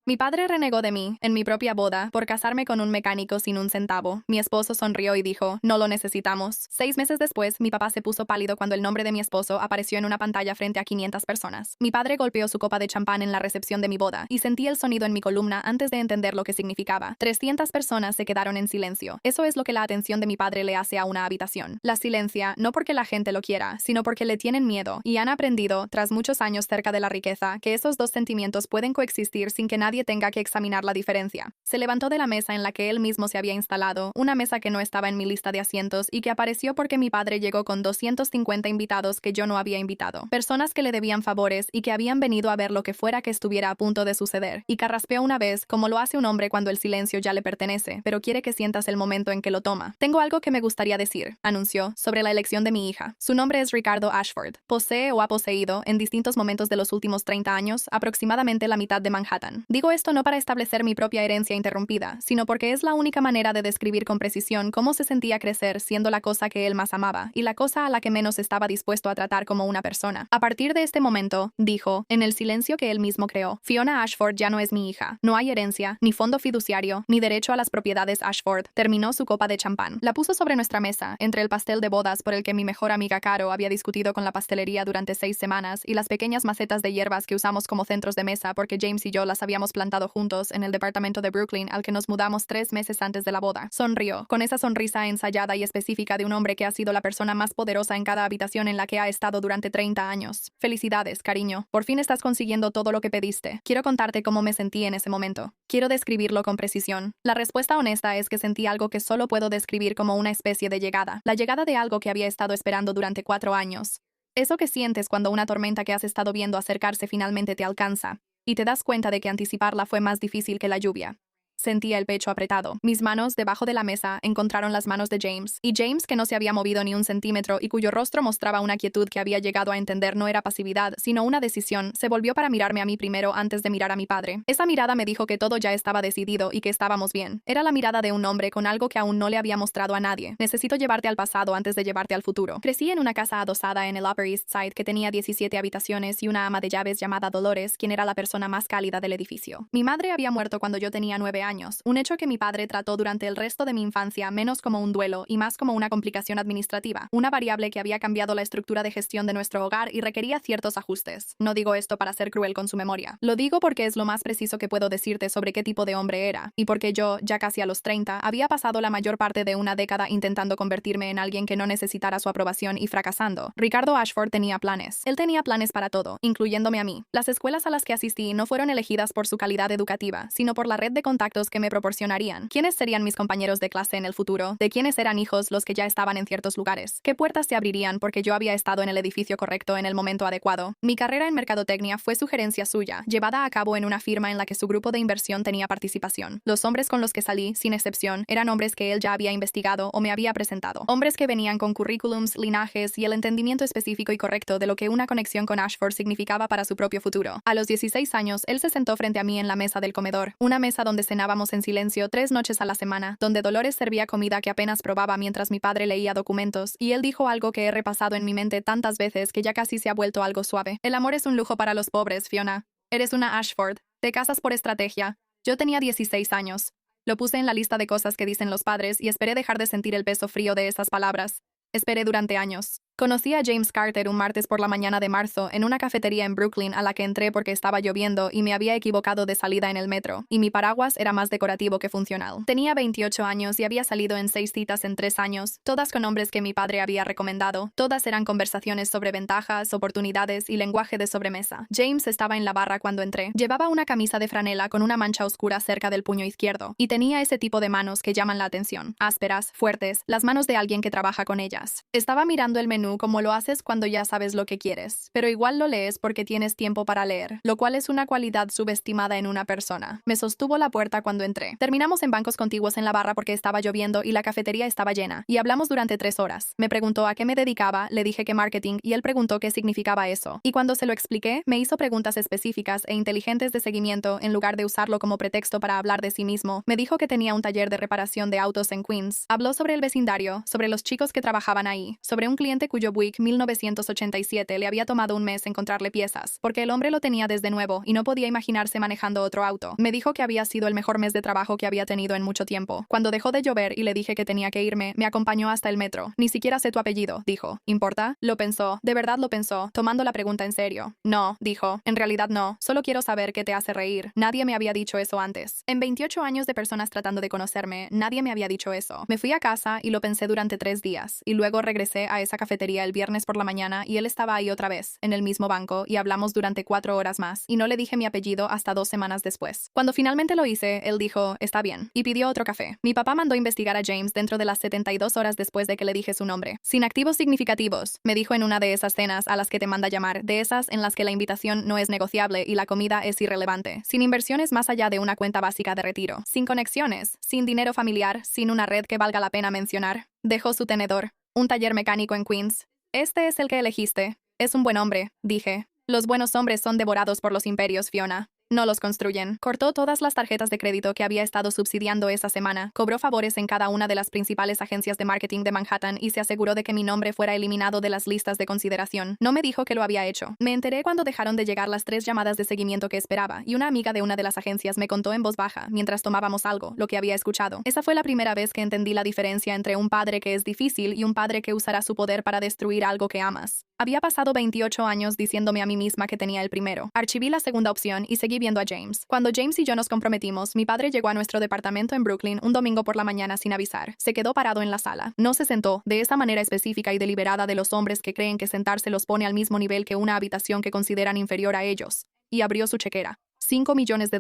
Mi padre renegó de mí, en mi propia boda, por casarme con un mecánico sin un centavo. Mi esposo sonrió y dijo, no lo necesitamos. 6 meses después, mi papá se puso pálido cuando el nombre de mi esposo apareció en una pantalla frente a 500 personas. Mi padre golpeó su copa de champán en la recepción de mi boda, y sentí el sonido en mi columna antes de entender lo que significaba. 300 personas se quedaron en silencio. Eso es lo que la atención de mi padre le hace a una habitación. La silencia, no porque la gente lo quiera, sino porque le tienen miedo, y han aprendido, tras muchos años cerca de la riqueza, que esos dos sentimientos pueden coexistir sin que nadie tenga que examinar la diferencia. Se levantó de la mesa en la que él mismo se había instalado, una mesa que no estaba en mi lista de asientos y que apareció porque mi padre llegó con 250 invitados que yo no había invitado. Personas que le debían favores y que habían venido a ver lo que fuera que estuviera a punto de suceder. Y carraspeó una vez, como lo hace un hombre cuando el silencio ya le pertenece, pero quiere que sientas el momento en que lo toma. Tengo algo que me gustaría decir, anunció, sobre la elección de mi hija. Su nombre es Ricardo Ashford. Posee o ha poseído, en distintos momentos de los últimos 30 años, aproximadamente la mitad de Manhattan. Digo esto no para establecer mi propia herencia interrumpida, sino porque es la única manera de describir con precisión cómo se sentía crecer siendo la cosa que él más amaba y la cosa a la que menos estaba dispuesto a tratar como una persona. A partir de este momento, dijo, en el silencio que él mismo creó, Fiona Ashford ya no es mi hija. No hay herencia, ni fondo fiduciario, ni derecho a las propiedades Ashford. Terminó su copa de champán. La puso sobre nuestra mesa, entre el pastel de bodas por el que mi mejor amiga Caro había discutido con la pastelería durante 6 semanas y las pequeñas macetas de hierbas que usamos como centros de mesa porque James y yo las habíamos plantado juntos en el departamento de Brooklyn al que nos mudamos 3 meses antes de la boda. Sonrió, con esa sonrisa ensayada y específica de un hombre que ha sido la persona más poderosa en cada habitación en la que ha estado durante 30 años. Felicidades, cariño. Por fin estás consiguiendo todo lo que pediste. Quiero contarte cómo me sentí en ese momento. Quiero describirlo con precisión. La respuesta honesta es que sentí algo que solo puedo describir como una especie de llegada. La llegada de algo que había estado esperando durante 4 años. Eso que sientes cuando una tormenta que has estado viendo acercarse finalmente te alcanza, y te das cuenta de que anticiparla fue más difícil que la lluvia. Sentía el pecho apretado. Mis manos, debajo de la mesa, encontraron las manos de James. Y James, que no se había movido ni un centímetro y cuyo rostro mostraba una quietud que había llegado a entender no era pasividad, sino una decisión, se volvió para mirarme a mí primero antes de mirar a mi padre. Esa mirada me dijo que todo ya estaba decidido y que estábamos bien. Era la mirada de un hombre con algo que aún no le había mostrado a nadie. Necesito llevarte al pasado antes de llevarte al futuro. Crecí en una casa adosada en el Upper East Side que tenía 17 habitaciones y una ama de llaves llamada Dolores, quien era la persona más cálida del edificio. Mi madre había muerto cuando yo tenía 9 años. Un hecho que mi padre trató durante el resto de mi infancia menos como un duelo y más como una complicación administrativa, una variable que había cambiado la estructura de gestión de nuestro hogar y requería ciertos ajustes. No digo esto para ser cruel con su memoria. Lo digo porque es lo más preciso que puedo decirte sobre qué tipo de hombre era, y porque yo, ya casi a los 30, había pasado la mayor parte de una década intentando convertirme en alguien que no necesitara su aprobación y fracasando. Ricardo Ashford tenía planes. Él tenía planes para todo, incluyéndome a mí. Las escuelas a las que asistí no fueron elegidas por su calidad educativa, sino por la red de contactos que me proporcionarían. ¿Quiénes serían mis compañeros de clase en el futuro? ¿De quiénes eran hijos los que ya estaban en ciertos lugares? ¿Qué puertas se abrirían porque yo había estado en el edificio correcto en el momento adecuado? Mi carrera en mercadotecnia fue sugerencia suya, llevada a cabo en una firma en la que su grupo de inversión tenía participación. Los hombres con los que salí, sin excepción, eran hombres que él ya había investigado o me había presentado. Hombres que venían con currículums, linajes y el entendimiento específico y correcto de lo que una conexión con Ashford significaba para su propio futuro. A los 16 años, él se sentó frente a mí en la mesa del comedor, una mesa donde cenábamos en silencio 3 noches a la semana, donde Dolores servía comida que apenas probaba mientras mi padre leía documentos, y él dijo algo que he repasado en mi mente tantas veces que ya casi se ha vuelto algo suave. El amor es un lujo para los pobres, Fiona. Eres una Ashford. Te casas por estrategia. Yo tenía 16 años. Lo puse en la lista de cosas que dicen los padres y esperé dejar de sentir el peso frío de esas palabras. Esperé durante años. Conocí a James Carter un martes por la mañana de marzo en una cafetería en Brooklyn a la que entré porque estaba lloviendo y me había equivocado de salida en el metro, y mi paraguas era más decorativo que funcional. Tenía 28 años y había salido en 6 citas en 3 años, todas con hombres que mi padre había recomendado. Todas eran conversaciones sobre ventajas, oportunidades y lenguaje de sobremesa. James estaba en la barra cuando entré. Llevaba una camisa de franela con una mancha oscura cerca del puño izquierdo, y tenía ese tipo de manos que llaman la atención. Ásperas, fuertes, las manos de alguien que trabaja con ellas. Estaba mirando el menú como lo haces cuando ya sabes lo que quieres, pero igual lo lees porque tienes tiempo para leer, lo cual es una cualidad subestimada en una persona. Me sostuvo la puerta cuando entré. Terminamos en bancos contiguos en la barra porque estaba lloviendo y la cafetería estaba llena, y hablamos durante 3 horas. Me preguntó a qué me dedicaba, le dije que marketing, y él preguntó qué significaba eso. Y cuando se lo expliqué, me hizo preguntas específicas e inteligentes de seguimiento en lugar de usarlo como pretexto para hablar de sí mismo. Me dijo que tenía un taller de reparación de autos en Queens. Habló sobre el vecindario, sobre los chicos que trabajaban ahí, sobre un cliente cuyo Buick 1987 le había tomado un mes encontrarle piezas, porque el hombre lo tenía desde nuevo y no podía imaginarse manejando otro auto. Me dijo que había sido el mejor mes de trabajo que había tenido en mucho tiempo. Cuando dejó de llover y le dije que tenía que irme, me acompañó hasta el metro. Ni siquiera sé tu apellido, dijo. ¿Importa? Lo pensó. De verdad lo pensó, tomando la pregunta en serio. No, dijo. En realidad no. Solo quiero saber qué te hace reír. Nadie me había dicho eso antes. En 28 años de personas tratando de conocerme, nadie me había dicho eso. Me fui a casa y lo pensé durante 3 días, y luego regresé a esa cafetería el viernes por la mañana y él estaba ahí otra vez, en el mismo banco, y hablamos durante 4 horas más, y no le dije mi apellido hasta 2 semanas después. Cuando finalmente lo hice, él dijo, está bien, y pidió otro café. Mi papá mandó investigar a James dentro de las 72 horas después de que le dije su nombre. Sin activos significativos, me dijo en una de esas cenas a las que te manda llamar, de esas en las que la invitación no es negociable y la comida es irrelevante. Sin inversiones más allá de una cuenta básica de retiro. Sin conexiones, sin dinero familiar, sin una red que valga la pena mencionar. Dejó su tenedor. Un taller mecánico en Queens. Este es el que elegiste. Es un buen hombre, dije. Los buenos hombres son devorados por los imperios, Fiona. No los construyen. Cortó todas las tarjetas de crédito que había estado subsidiando esa semana, cobró favores en cada una de las principales agencias de marketing de Manhattan y se aseguró de que mi nombre fuera eliminado de las listas de consideración. No me dijo que lo había hecho. Me enteré cuando dejaron de llegar las 3 llamadas de seguimiento que esperaba, y una amiga de una de las agencias me contó en voz baja, mientras tomábamos algo, lo que había escuchado. Esa fue la primera vez que entendí la diferencia entre un padre que es difícil y un padre que usará su poder para destruir algo que amas. Había pasado 28 años diciéndome a mí misma que tenía el primero. Archivé la segunda opción y seguí viendo a James. Cuando James y yo nos comprometimos, mi padre llegó a nuestro departamento en Brooklyn un domingo por la mañana sin avisar. Se quedó parado en la sala. No se sentó, de esa manera específica y deliberada de los hombres que creen que sentarse los pone al mismo nivel que una habitación que consideran inferior a ellos. Y abrió su chequera. $5 millones,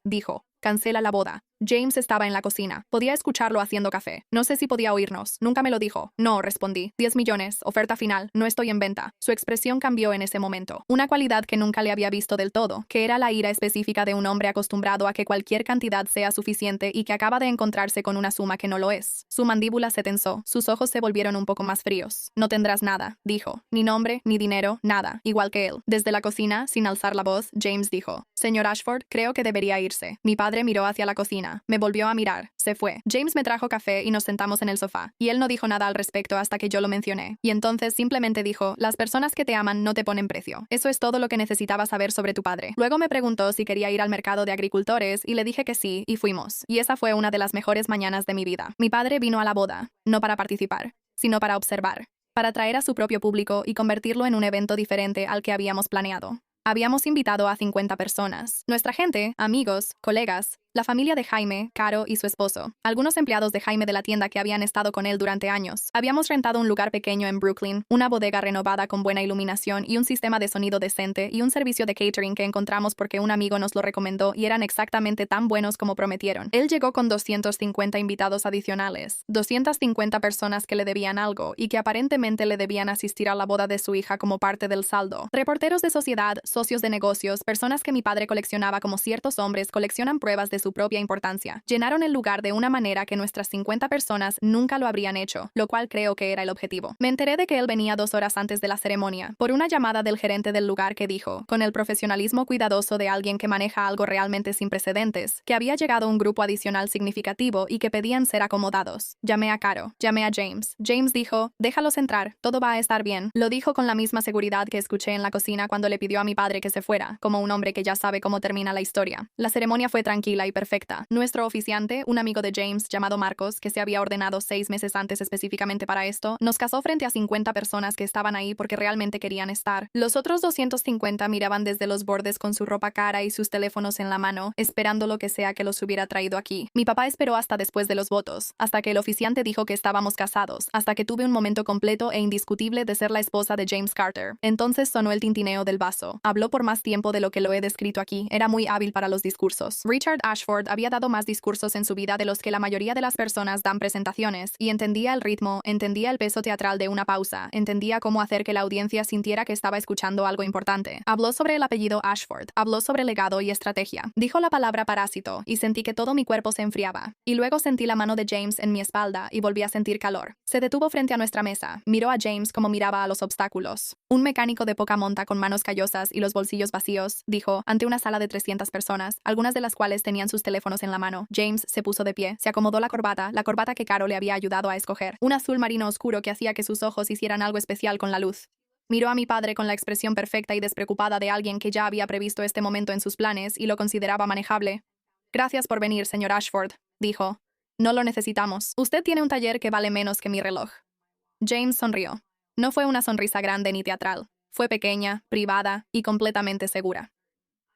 dijo. Cancela la boda. James estaba en la cocina. Podía escucharlo haciendo café. No sé si podía oírnos. Nunca me lo dijo. No, respondí. 10 millones. Oferta final. No estoy en venta. Su expresión cambió en ese momento. Una cualidad que nunca le había visto del todo, que era la ira específica de un hombre acostumbrado a que cualquier cantidad sea suficiente y que acaba de encontrarse con una suma que no lo es. Su mandíbula se tensó. Sus ojos se volvieron un poco más fríos. No tendrás nada, dijo. Ni nombre, ni dinero, nada. Igual que él. Desde la cocina, sin alzar la voz, James dijo. Señor Ashford, creo que debería irse. Mi padre miró hacia la cocina. Me volvió a mirar. Se fue. James me trajo café y nos sentamos en el sofá. Y él no dijo nada al respecto hasta que yo lo mencioné. Y entonces simplemente dijo, las personas que te aman no te ponen precio. Eso es todo lo que necesitaba saber sobre tu padre. Luego me preguntó si quería ir al mercado de agricultores y le dije que sí, y fuimos. Y esa fue una de las mejores mañanas de mi vida. Mi padre vino a la boda, no para participar, sino para observar, para atraer a su propio público y convertirlo en un evento diferente al que habíamos planeado. Habíamos invitado a 50 personas. Nuestra gente, amigos, colegas, la familia de Jaime, Caro y su esposo, algunos empleados de Jaime de la tienda que habían estado con él durante años. Habíamos rentado un lugar pequeño en Brooklyn, una bodega renovada con buena iluminación y un sistema de sonido decente y un servicio de catering que encontramos porque un amigo nos lo recomendó y eran exactamente tan buenos como prometieron. Él llegó con 250 invitados adicionales, 250 personas que le debían algo y que aparentemente le debían asistir a la boda de su hija como parte del saldo. Reporteros de sociedad, socios de negocios, personas que mi padre coleccionaba como ciertos hombres coleccionan pruebas de su propia importancia. Llenaron el lugar de una manera que nuestras 50 personas nunca lo habrían hecho, lo cual creo que era el objetivo. Me enteré de que él venía 2 horas antes de la ceremonia, por una llamada del gerente del lugar que dijo, con el profesionalismo cuidadoso de alguien que maneja algo realmente sin precedentes, que había llegado un grupo adicional significativo y que pedían ser acomodados. Llamé a Caro, llamé a James. James dijo, déjalos entrar, todo va a estar bien. Lo dijo con la misma seguridad que escuché en la cocina cuando le pidió a mi padre que se fuera, como un hombre que ya sabe cómo termina la historia. La ceremonia fue tranquila y perfecta. Nuestro oficiante, un amigo de James llamado Marcos, que se había ordenado 6 meses antes específicamente para esto, nos casó frente a 50 personas que estaban ahí porque realmente querían estar. Los otros 250 miraban desde los bordes con su ropa cara y sus teléfonos en la mano, esperando lo que sea que los hubiera traído aquí. Mi papá esperó hasta después de los votos, hasta que el oficiante dijo que estábamos casados, hasta que tuve un momento completo e indiscutible de ser la esposa de James Carter. Entonces sonó el tintineo del vaso. Habló por más tiempo de lo que lo he descrito aquí. Era muy hábil para los discursos. Richard Ashford había dado más discursos en su vida de los que la mayoría de las personas dan presentaciones, y entendía el ritmo, entendía el peso teatral de una pausa, entendía cómo hacer que la audiencia sintiera que estaba escuchando algo importante. Habló sobre el apellido Ashford, habló sobre legado y estrategia. Dijo la palabra parásito, y sentí que todo mi cuerpo se enfriaba. Y luego sentí la mano de James en mi espalda y volví a sentir calor. Se detuvo frente a nuestra mesa, miró a James como miraba a los obstáculos. Un mecánico de poca monta con manos callosas y los bolsillos vacíos, dijo, ante una sala de 300 personas, algunas de las cuales tenían tenían sus teléfonos en la mano. James se puso de pie, se acomodó la corbata que Caro le había ayudado a escoger. Un azul marino oscuro que hacía que sus ojos hicieran algo especial con la luz. Miró a mi padre con la expresión perfecta y despreocupada de alguien que ya había previsto este momento en sus planes y lo consideraba manejable. Gracias por venir, señor Ashford, dijo. No lo necesitamos. Usted tiene un taller que vale menos que mi reloj. James sonrió. No fue una sonrisa grande ni teatral. Fue pequeña, privada y completamente segura.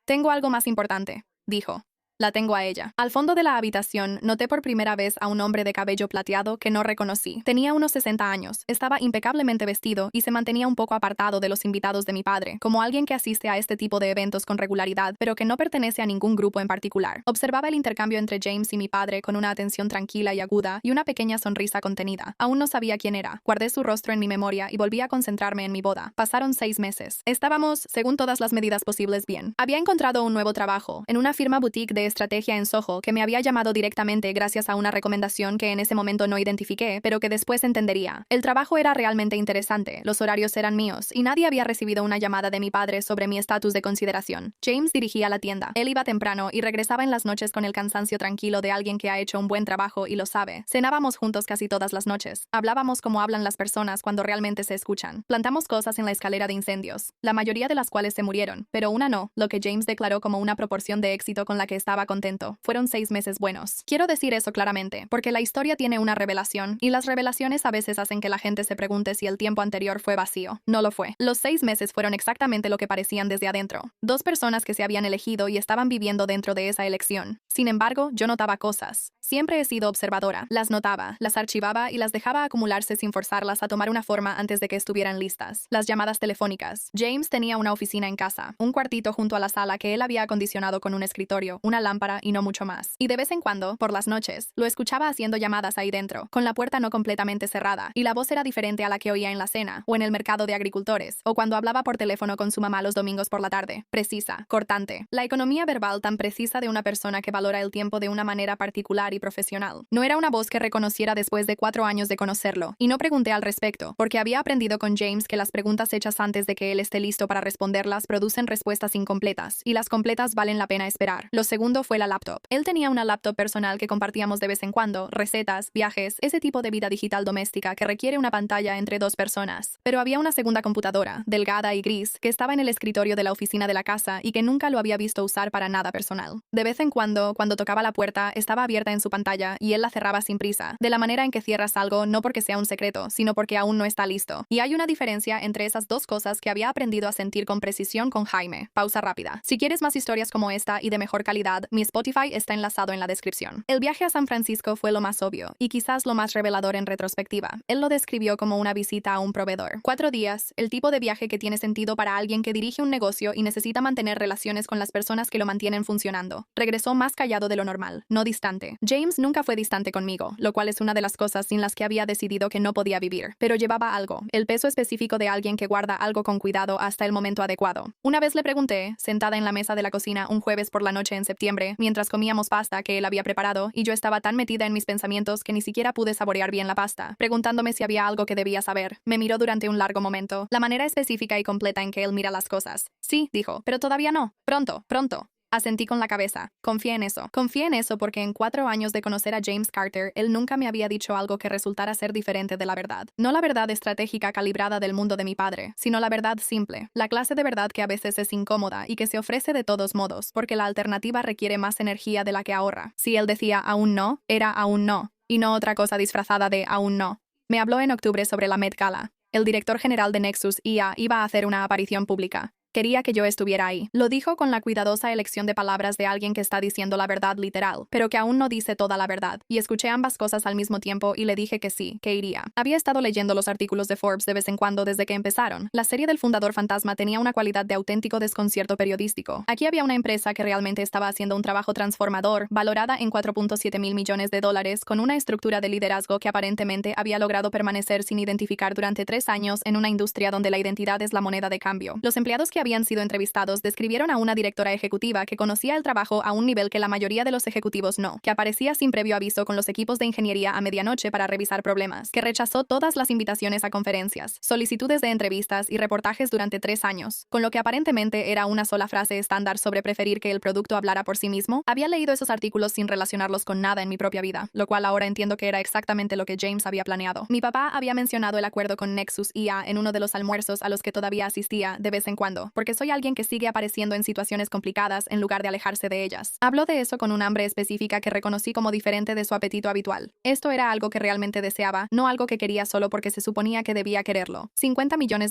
Tengo algo más importante, dijo. La tengo a ella. Al fondo de la habitación, noté por primera vez a un hombre de cabello plateado que no reconocí. Tenía unos 60 años, estaba impecablemente vestido y se mantenía un poco apartado de los invitados de mi padre, como alguien que asiste a este tipo de eventos con regularidad, pero que no pertenece a ningún grupo en particular. Observaba el intercambio entre James y mi padre con una atención tranquila y aguda y una pequeña sonrisa contenida. Aún no sabía quién era. Guardé su rostro en mi memoria y volví a concentrarme en mi boda. Pasaron 6 meses. Estábamos, según todas las medidas posibles, bien. Había encontrado un nuevo trabajo, en una firma boutique de estrategia en Soho que me había llamado directamente gracias a una recomendación que en ese momento no identifiqué, pero que después entendería. El trabajo era realmente interesante, los horarios eran míos y nadie había recibido una llamada de mi padre sobre mi estatus de consideración. James dirigía la tienda. Él iba temprano y regresaba en las noches con el cansancio tranquilo de alguien que ha hecho un buen trabajo y lo sabe. Cenábamos juntos casi todas las noches. Hablábamos como hablan las personas cuando realmente se escuchan. Plantamos cosas en la escalera de incendios, la mayoría de las cuales se murieron, pero una no, lo que James declaró como una proporción de éxito con la que estaba contento. Fueron 6 meses buenos. Quiero decir eso claramente, porque la historia tiene una revelación, y las revelaciones a veces hacen que la gente se pregunte si el tiempo anterior fue vacío. No lo fue. Los 6 meses fueron exactamente lo que parecían desde adentro. 2 personas que se habían elegido y estaban viviendo dentro de esa elección. Sin embargo, yo notaba cosas. Siempre he sido observadora. Las notaba, las archivaba y las dejaba acumularse sin forzarlas a tomar una forma antes de que estuvieran listas. Las llamadas telefónicas. James tenía una oficina en casa, un cuartito junto a la sala que él había acondicionado con un escritorio, una lámpara y no mucho más. Y de vez en cuando, por las noches, lo escuchaba haciendo llamadas ahí dentro, con la puerta no completamente cerrada, y la voz era diferente a la que oía en la cena, o en el mercado de agricultores, o cuando hablaba por teléfono con su mamá los domingos por la tarde. Precisa, cortante. La economía verbal tan precisa de una persona que valora el tiempo de una manera particular y profesional. No era una voz que reconociera después de 4 años de conocerlo, y no pregunté al respecto, porque había aprendido con James que las preguntas hechas antes de que él esté listo para responderlas producen respuestas incompletas, y las completas valen la pena esperar. Lo segundo fue la laptop. Él tenía una laptop personal que compartíamos de vez en cuando, recetas, viajes, ese tipo de vida digital doméstica que requiere una pantalla entre 2 personas. Pero había una segunda computadora, delgada y gris, que estaba en el escritorio de la oficina de la casa y que nunca lo había visto usar para nada personal. De vez en cuando tocaba la puerta, estaba abierta en su pantalla y él la cerraba sin prisa, de la manera en que cierras algo no porque sea un secreto, sino porque aún no está listo. Y hay una diferencia entre esas dos cosas que había aprendido a sentir con precisión con Jaime. Pausa rápida. Si quieres más historias como esta y de mejor calidad, mi Spotify está enlazado en la descripción. El viaje a San Francisco fue lo más obvio y quizás lo más revelador en retrospectiva. Él lo describió como una visita a un proveedor. 4 días, el tipo de viaje que tiene sentido para alguien que dirige un negocio y necesita mantener relaciones con las personas que lo mantienen funcionando. Regresó más callado de lo normal, no distante. James nunca fue distante conmigo, lo cual es una de las cosas sin las que había decidido que no podía vivir. Pero llevaba algo, el peso específico de alguien que guarda algo con cuidado hasta el momento adecuado. Una vez le pregunté, sentada en la mesa de la cocina un jueves por la noche en septiembre, mientras comíamos pasta que él había preparado, y yo estaba tan metida en mis pensamientos que ni siquiera pude saborear bien la pasta, preguntándome si había algo que debía saber. Me miró durante un largo momento, la manera específica y completa en que él mira las cosas. Sí, dijo, pero todavía no. Pronto, pronto. Asentí con la cabeza. Confía en eso. Confía en eso porque en 4 años de conocer a James Carter, él nunca me había dicho algo que resultara ser diferente de la verdad. No la verdad estratégica calibrada del mundo de mi padre, sino la verdad simple. La clase de verdad que a veces es incómoda y que se ofrece de todos modos, porque la alternativa requiere más energía de la que ahorra. Si él decía aún no, era aún no, y no otra cosa disfrazada de aún no. Me habló en octubre sobre la Met Gala. El director general de Nexus IA iba a hacer una aparición pública. Quería que yo estuviera ahí. Lo dijo con la cuidadosa elección de palabras de alguien que está diciendo la verdad literal, pero que aún no dice toda la verdad. Y escuché ambas cosas al mismo tiempo y le dije que sí, que iría. Había estado leyendo los artículos de Forbes de vez en cuando desde que empezaron. La serie del fundador fantasma tenía una cualidad de auténtico desconcierto periodístico. Aquí había una empresa que realmente estaba haciendo un trabajo transformador, valorada en $4.7 mil millones, con una estructura de liderazgo que aparentemente había logrado permanecer sin identificar durante 3 años en una industria donde la identidad es la moneda de cambio. Los empleados que que habían sido entrevistados describieron a una directora ejecutiva que conocía el trabajo a un nivel que la mayoría de los ejecutivos no, que aparecía sin previo aviso con los equipos de ingeniería a medianoche para revisar problemas, que rechazó todas las invitaciones a conferencias, solicitudes de entrevistas y reportajes durante 3 años, con lo que aparentemente era una sola frase estándar sobre preferir que el producto hablara por sí mismo. Había leído esos artículos sin relacionarlos con nada en mi propia vida, lo cual ahora entiendo que era exactamente lo que James había planeado. Mi papá había mencionado el acuerdo con Nexus IA en uno de los almuerzos a los que todavía asistía de vez en cuando, porque soy alguien que sigue apareciendo en situaciones complicadas en lugar de alejarse de ellas. Habló de eso con un hambre específica que reconocí como diferente de su apetito habitual. Esto era algo que realmente deseaba, no algo que quería solo porque se suponía que debía quererlo. $50 millones,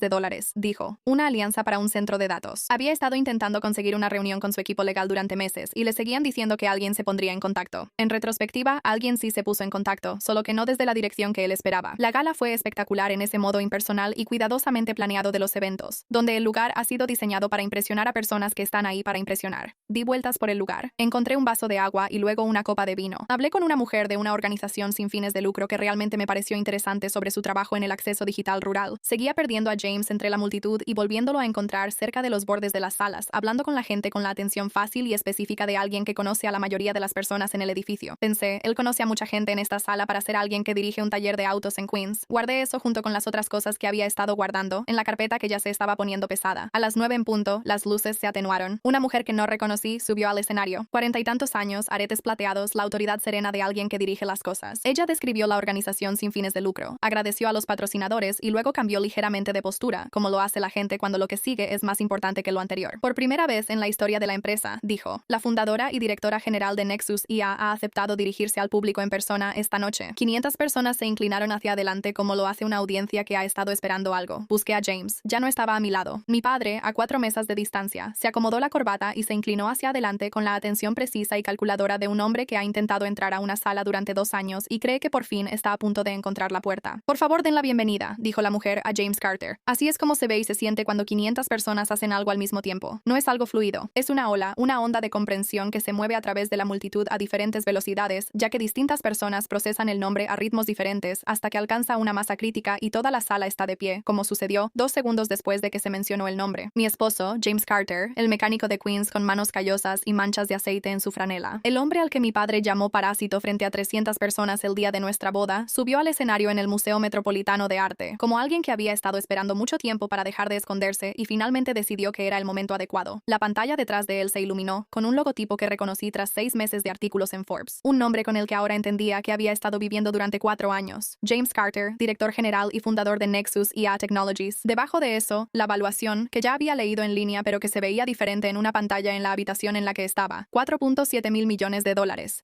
dijo. Una alianza para un centro de datos. Había estado intentando conseguir una reunión con su equipo legal durante meses y le seguían diciendo que alguien se pondría en contacto. En retrospectiva, alguien sí se puso en contacto, solo que no desde la dirección que él esperaba. La gala fue espectacular en ese modo impersonal y cuidadosamente planeado de los eventos, donde el lugar ha sido diseñado para impresionar a personas que están ahí para impresionar. Di vueltas por el lugar. Encontré un vaso de agua y luego una copa de vino. Hablé con una mujer de una organización sin fines de lucro que realmente me pareció interesante sobre su trabajo en el acceso digital rural. Seguía perdiendo a James entre la multitud y volviéndolo a encontrar cerca de los bordes de las salas, hablando con la gente con la atención fácil y específica de alguien que conoce a la mayoría de las personas en el edificio. Pensé, él conoce a mucha gente en esta sala para ser alguien que dirige un taller de autos en Queens. Guardé eso junto con las otras cosas que había estado guardando en la carpeta que ya se estaba poniendo pesada. A las 9 en punto, las luces se atenuaron. Una mujer que no reconocí subió al escenario. 40 y tantos años, aretes plateados, la autoridad serena de alguien que dirige las cosas. Ella describió la organización sin fines de lucro, agradeció a los patrocinadores y luego cambió ligeramente de postura, como lo hace la gente cuando lo que sigue es más importante que lo anterior. Por primera vez en la historia de la empresa, dijo, la fundadora y directora general de Nexus IA ha aceptado dirigirse al público en persona esta noche. 500 personas se inclinaron hacia adelante como lo hace una audiencia que ha estado esperando algo. Busqué a James. Ya no estaba a mi lado. Mi padre, a 4 mesas de distancia, se acomodó la corbata y se inclinó hacia adelante con la atención precisa y calculadora de un hombre que ha intentado entrar a una sala durante 2 años y cree que por fin está a punto de encontrar la puerta. Por favor, den la bienvenida, dijo la mujer a James Carter. Así es como se ve y se siente cuando 500 personas hacen algo al mismo tiempo. No es algo fluido. Es una ola, una onda de comprensión que se mueve a través de la multitud a diferentes velocidades, ya que distintas personas procesan el nombre a ritmos diferentes hasta que alcanza una masa crítica y toda la sala está de pie, como sucedió 2 segundos después de que se mencionó el nombre. Mi esposo, James Carter, el mecánico de Queens con manos callosas y manchas de aceite en su franela. El hombre al que mi padre llamó parásito frente a 300 personas el día de nuestra boda, subió al escenario en el Museo Metropolitano de Arte, como alguien que había estado esperando mucho tiempo para dejar de esconderse y finalmente decidió que era el momento adecuado. La pantalla detrás de él se iluminó, con un logotipo que reconocí tras 6 meses de artículos en Forbes. Un nombre con el que ahora entendía que había estado viviendo durante 4 años. James Carter, director general y fundador de Nexus IA Technologies. Debajo de eso, la evaluación, que ya había leído en línea pero que se veía diferente en una pantalla en la habitación en la que estaba. $4.7 mil millones.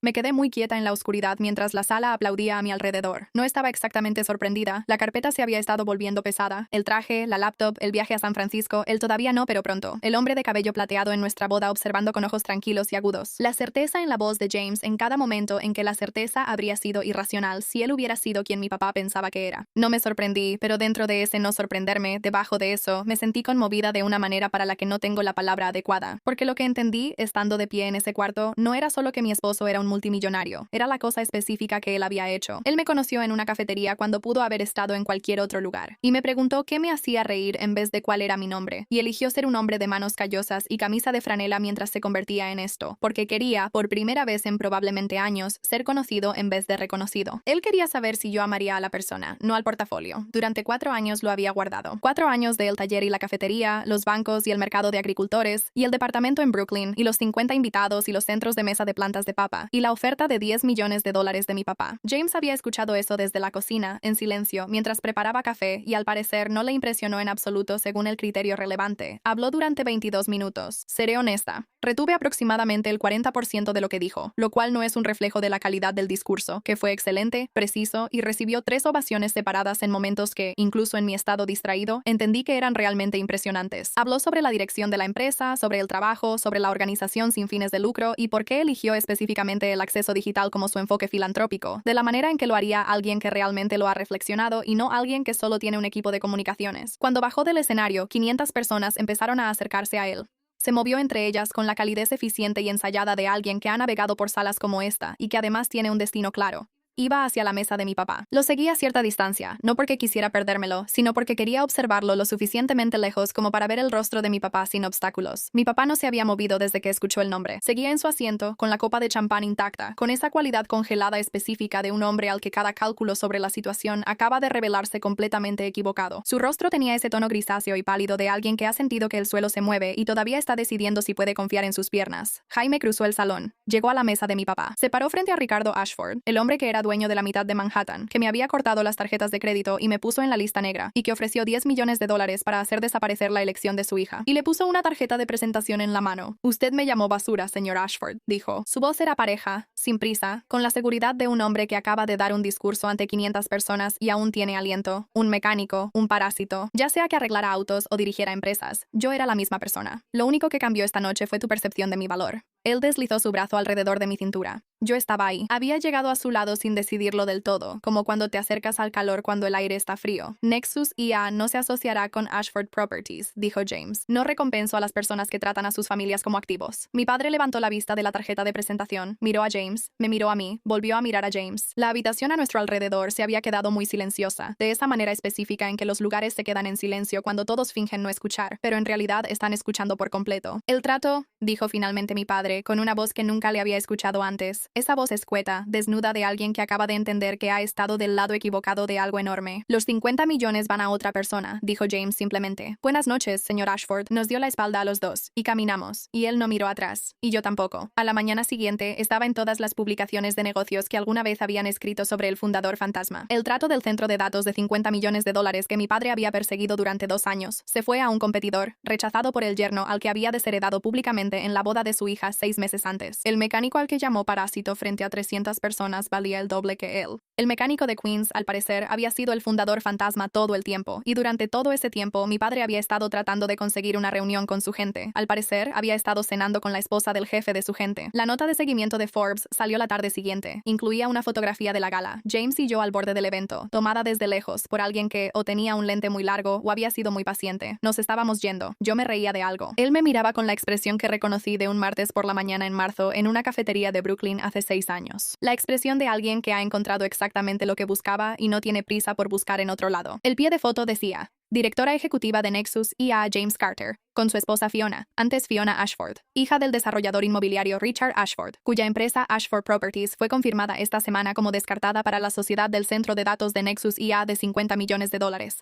Me quedé muy quieta en la oscuridad mientras la sala aplaudía a mi alrededor. No estaba exactamente sorprendida. La carpeta se había estado volviendo pesada. El traje, la laptop, el viaje a San Francisco, el todavía no pero pronto. El hombre de cabello plateado en nuestra boda observando con ojos tranquilos y agudos. La certeza en la voz de James en cada momento en que la certeza habría sido irracional si él hubiera sido quien mi papá pensaba que era. No me sorprendí, pero dentro de ese no sorprenderme, debajo de eso, me sentí conmovida de una manera para la que no tengo la palabra adecuada. Porque lo que entendí, estando de pie en ese cuarto, no era solo que mi esposo era un multimillonario, era la cosa específica que él había hecho. Él me conoció en una cafetería cuando pudo haber estado en cualquier otro lugar, y me preguntó qué me hacía reír en vez de cuál era mi nombre, y eligió ser un hombre de manos callosas y camisa de franela mientras se convertía en esto, porque quería, por primera vez en probablemente años, ser conocido en vez de reconocido. Él quería saber si yo amaría a la persona, no al portafolio. Durante 4 años lo había guardado. 4 años del taller y la cafetería, los bancos y el mercado de agricultores, y el departamento en Brooklyn, y los 50 invitados y los centros de mesa de plantas de papa, y la oferta de $10 millones de mi papá. James había escuchado eso desde la cocina, en silencio, mientras preparaba café, y al parecer no le impresionó en absoluto según el criterio relevante. Habló durante 22 minutos. Seré honesta. Retuve aproximadamente el 40% de lo que dijo, lo cual no es un reflejo de la calidad del discurso, que fue excelente, preciso y recibió 3 ovaciones separadas en momentos que, incluso en mi estado distraído, entendí que eran realmente impresionantes. Habló sobre la dirección de la empresa, sobre el trabajo, sobre la organización sin fines de lucro y por qué eligió específicamente el acceso digital como su enfoque filantrópico, de la manera en que lo haría alguien que realmente lo ha reflexionado y no alguien que solo tiene un equipo de comunicaciones. Cuando bajó del escenario, 500 personas empezaron a acercarse a él. Se movió entre ellas con la calidez eficiente y ensayada de alguien que ha navegado por salas como esta y que además tiene un destino claro. Iba hacia la mesa de mi papá. Lo seguí a cierta distancia, no porque quisiera perdérmelo, sino porque quería observarlo lo suficientemente lejos como para ver el rostro de mi papá sin obstáculos. Mi papá no se había movido desde que escuchó el nombre. Seguía en su asiento, con la copa de champán intacta, con esa cualidad congelada específica de un hombre al que cada cálculo sobre la situación acaba de revelarse completamente equivocado. Su rostro tenía ese tono grisáceo y pálido de alguien que ha sentido que el suelo se mueve y todavía está decidiendo si puede confiar en sus piernas. Jaime cruzó el salón. Llegó a la mesa de mi papá. Se paró frente a Ricardo Ashford, el hombre que era dueño de la mitad de Manhattan, que me había cortado las tarjetas de crédito y me puso en la lista negra, y que ofreció $10 millones para hacer desaparecer la elección de su hija. Y le puso una tarjeta de presentación en la mano. Usted me llamó basura, señor Ashford, dijo. Su voz era pareja, sin prisa, con la seguridad de un hombre que acaba de dar un discurso ante 500 personas y aún tiene aliento. Un mecánico, un parásito. Ya sea que arreglara autos o dirigiera empresas, yo era la misma persona. Lo único que cambió esta noche fue tu percepción de mi valor. Él deslizó su brazo alrededor de mi cintura. Yo estaba ahí. Había llegado a su lado sin decidirlo del todo, como cuando te acercas al calor cuando el aire está frío. Nexus IA no se asociará con Ashford Properties, dijo James. No recompenso a las personas que tratan a sus familias como activos. Mi padre levantó la vista de la tarjeta de presentación, miró a James, me miró a mí, volvió a mirar a James. La habitación a nuestro alrededor se había quedado muy silenciosa, de esa manera específica en que los lugares se quedan en silencio cuando todos fingen no escuchar, pero en realidad están escuchando por completo. El trato, dijo finalmente mi padre, con una voz que nunca le había escuchado antes. Esa voz escueta, desnuda de alguien que acaba de entender que ha estado del lado equivocado de algo enorme. Los 50 millones van a otra persona, dijo James simplemente. Buenas noches, señor Ashford. Nos dio la espalda a los dos, y caminamos, y él no miró atrás, y yo tampoco. A la mañana siguiente, estaba en todas las publicaciones de negocios que alguna vez habían escrito sobre el fundador fantasma. El trato del centro de datos de $50 millones que mi padre había perseguido durante 2 años. Se fue a un competidor, rechazado por el yerno al que había desheredado públicamente en la boda de su hija 6 meses antes. El mecánico al que llamó parásito frente a 300 personas valía el doble que él. El mecánico de Queens, al parecer, había sido el fundador fantasma todo el tiempo, y durante todo ese tiempo mi padre había estado tratando de conseguir una reunión con su gente. Al parecer, había estado cenando con la esposa del jefe de su gente. La nota de seguimiento de Forbes salió la tarde siguiente. Incluía una fotografía de la gala, James y yo al borde del evento, tomada desde lejos por alguien que o tenía un lente muy largo o había sido muy paciente. Nos estábamos yendo. Yo me reía de algo. Él me miraba con la expresión que reconocí de un martes por la mañana en marzo en una cafetería de Brooklyn hace 6 años. La expresión de alguien que ha encontrado exactamente lo que buscaba y no tiene prisa por buscar en otro lado. El pie de foto decía: directora ejecutiva de Nexus IA James Carter, con su esposa Fiona, antes Fiona Ashford, hija del desarrollador inmobiliario Richard Ashford, cuya empresa Ashford Properties fue confirmada esta semana como descartada para la sociedad del centro de datos de Nexus IA de $50 millones.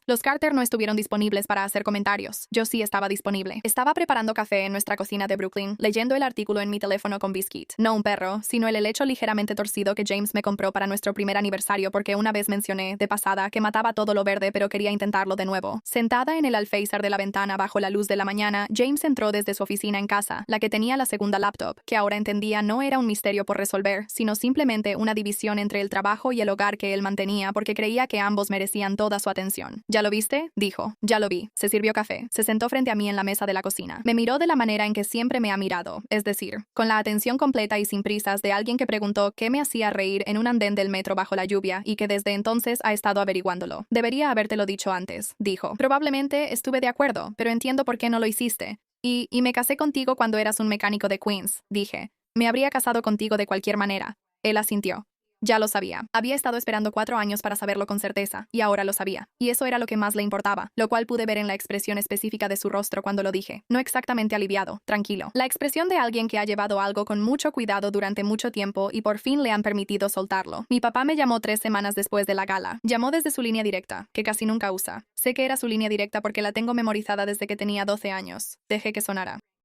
Los Carter no estuvieron disponibles para hacer comentarios. Yo sí estaba disponible. Estaba preparando café en nuestra cocina de Brooklyn, leyendo el artículo en mi teléfono con Biscuit. No un perro, sino el helecho ligeramente torcido que James me compró para nuestro primer aniversario porque una vez mencioné, de pasada, que mataba todo lo verde pero quería intentarlo de nuevo. Sentada en el alféizar de la ventana bajo la luz de la mañana, James entró desde su oficina en casa, la que tenía la segunda laptop, que ahora entendía no era un misterio por resolver, sino simplemente una división entre el trabajo y el hogar que él mantenía porque creía que ambos merecían toda su atención. ¿Ya lo viste?, dijo. Ya lo vi. Se sirvió café. Se sentó frente a mí en la mesa de la cocina. Me miró de la manera en que siempre me ha mirado, es decir, con la atención completa y sin prisas de alguien que preguntó qué me hacía reír en un andén del metro bajo la lluvia y que desde entonces ha estado averiguándolo. Debería habértelo dicho antes, dijo. Probablemente estuve de acuerdo, pero entiendo por qué no lo hiciste. Y me casé contigo cuando eras un mecánico de Queens, dije. Me habría casado contigo de cualquier manera. Él asintió. Ya lo sabía. Había estado esperando 4 años para saberlo con certeza, y ahora lo sabía. Y eso era lo que más le importaba, lo cual pude ver en la expresión específica de su rostro cuando lo dije. No exactamente aliviado, tranquilo. La expresión de alguien que ha llevado algo con mucho cuidado durante mucho tiempo y por fin le han permitido soltarlo. Mi papá me llamó 3 semanas después de la gala. Llamó desde su línea directa, que casi nunca usa. Sé que era su línea directa porque la tengo memorizada desde que tenía 12 años. Dejé que sonara.